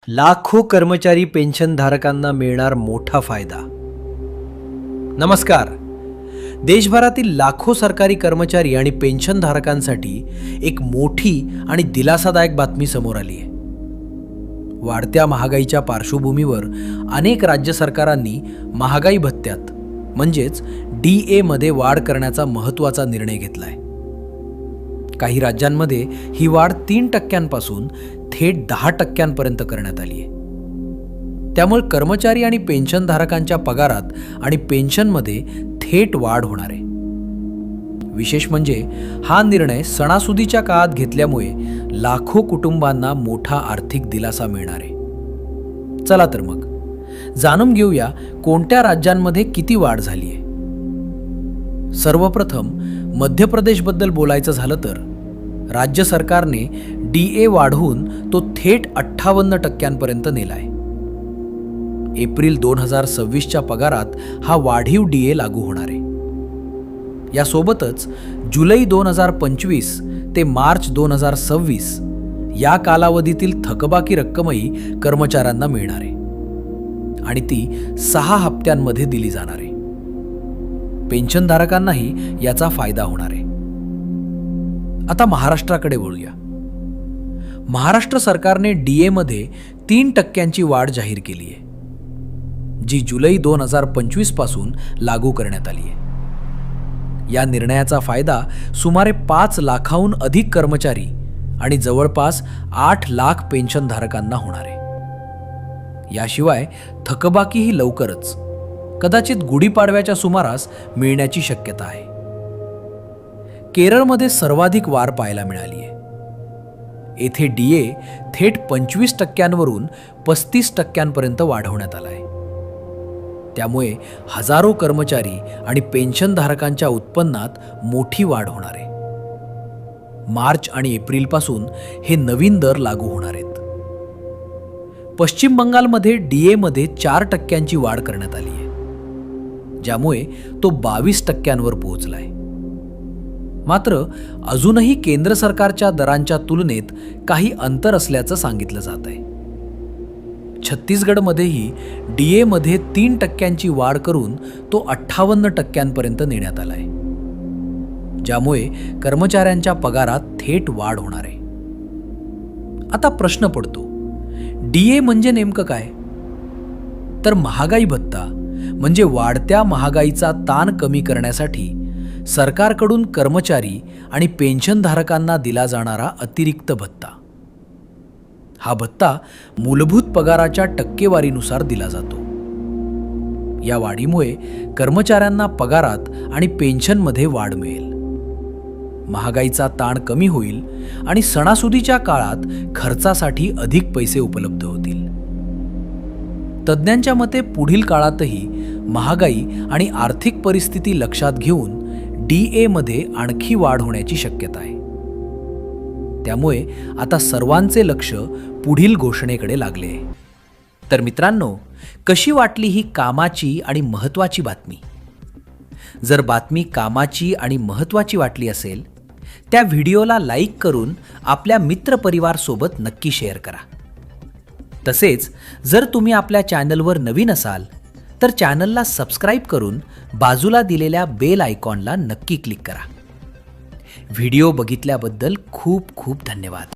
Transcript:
लाखो कर्मचारी पेन्शनधारकांना मिळणार मोठा फायदा। नमस्कार। देशभरातील लाखो सरकारी कर्मचारी आणि पेन्शनधारकांसाठी एक मोठी आणि दिलासादायक बातमी समोर आली आहे। वाढत्या महागाईच्या पार्श्वभूमीवर अनेक राज्य सरकारांनी महागाई भत्त्यात म्हणजेच DA मध्ये वाढ करण्याचा महत्त्वाचा निर्णय घेतलाय। काही राज्यांमध्ये ही वाढ 3% थेट 10% करण्यात आली आहे। त्यामुळे कर्मचारी आणि पेन्शनधारकांच्या पगारात आणि पेन्शनमध्ये थेट वाढ होणार आहे। विशेष म्हणजे हा निर्णय सणासुदीच्या काळात घेतल्यामुळे लाखो कुटुंबांना मोठा आर्थिक दिलासा मिळणार आहे। चला तर मग जाणून घेऊया कोणत्या राज्यांमध्ये किती वाढ झाली आहे। सर्वप्रथम मध्य प्रदेशबद्दल बोलायचं झालं तर राज्य सरकारने DA वाढवून तो थेट 58% नेलाय। एप्रिल 2026च्या पगारात हा वाढीव DA लागू होणार आहे। यासोबतच जुलै 2025 ते मार्च 2026 या कालावधीतील थकबाकी रक्कमही कर्मचाऱ्यांना मिळणार आहे आणि ती 6 हप्त्यांमध्ये दिली जाणार आहे। पेन्शनधारकांनाही याचा फायदा होणार आहे। आता महाराष्ट्राकडे वळूया। महाराष्ट्र सरकारने DA मध्ये 3% वाढ जाहीर केली आहे, जी जुलै 2025 पासून लागू करण्यात आली आहे। या निर्णयाचा फायदा सुमारे 5 लाखाहून अधिक कर्मचारी आणि जवळपास 8 लाख पेन्शनधारकांना होणार आहे। याशिवाय थकबाकीही लवकरच कदाचित गुढीपाडव्याच्या सुमारास मिळण्याची शक्यता आहे। केरळमध्ये सर्वाधिक वाढ पाहायला मिळाली आहे। येथे DA थेट 25%वरून 35% वाढवण्यात आला आहे। त्यामुळे हजारो कर्मचारी आणि पेन्शनधारकांच्या उत्पन्नात मोठी वाढ होणार आहे। मार्च आणि एप्रिलपासून हे नवीन दर लागू होणार आहेत। पश्चिम बंगालमध्ये DA मध्ये 4% वाढ करण्यात आली आहे, ज्यामुळे तो 22%वर पोहोचलाय। मात्र अजूनही केंद्र सरकारच्या दरांच्या तुलनेत काही अंतर असल्याचं सांगितलं जात आहे। छत्तीसगडमध्येही DA मध्ये 3% वाढ करून तो 58% नेण्यात आलाय, ज्यामुळे कर्मचाऱ्यांच्या पगारात थेट वाढ होणार आहे। आता प्रश्न पडतो, DA म्हणजे नेमकं काय? तर महागाई भत्ता म्हणजे वाढत्या महागाईचा ताण कमी करण्यासाठी सरकारकडून कर्मचारी आणि पेन्शनधारकांना दिला जाणारा अतिरिक्त भत्ता। हा भत्ता मूलभूत पगाराच्या टक्केवारीनुसार दिला जातो। या वाढीमुळे कर्मचाऱ्यांना पगारात आणि पेन्शनमध्ये वाढ मिळेल, महागाईचा ताण कमी होईल आणि सणासुदीच्या काळात खर्चासाठी अधिक पैसे उपलब्ध होतील। तज्ज्ञांच्या मते पुढील काळातही महागाई आणि आर्थिक परिस्थिती लक्षात घेऊन DA मध्ये आणखी वाढ होण्याची शक्यता आहे। त्यामुळे आता सर्वांचे लक्ष पुढील घोषणेकडे लागले आहे। तर मित्रांनो, कशी वाटली ही कामाची आणि महत्त्वाची बातमी? जर बातमी कामाची आणि महत्त्वाची वाटली असेल, त्या व्हिडिओला लाईक करून आपल्या मित्रपरिवारासोबत नक्की शेअर करा। तसेच जर तुम्ही आपल्या चॅनलवर नवीन असाल तर चॅनलला सबस्क्राईब करून बाजूला दिलेल्या बेल आयकॉनला नक्की क्लिक करा। व्हिडिओ बघितल्याबद्दल खूप खूप धन्यवाद।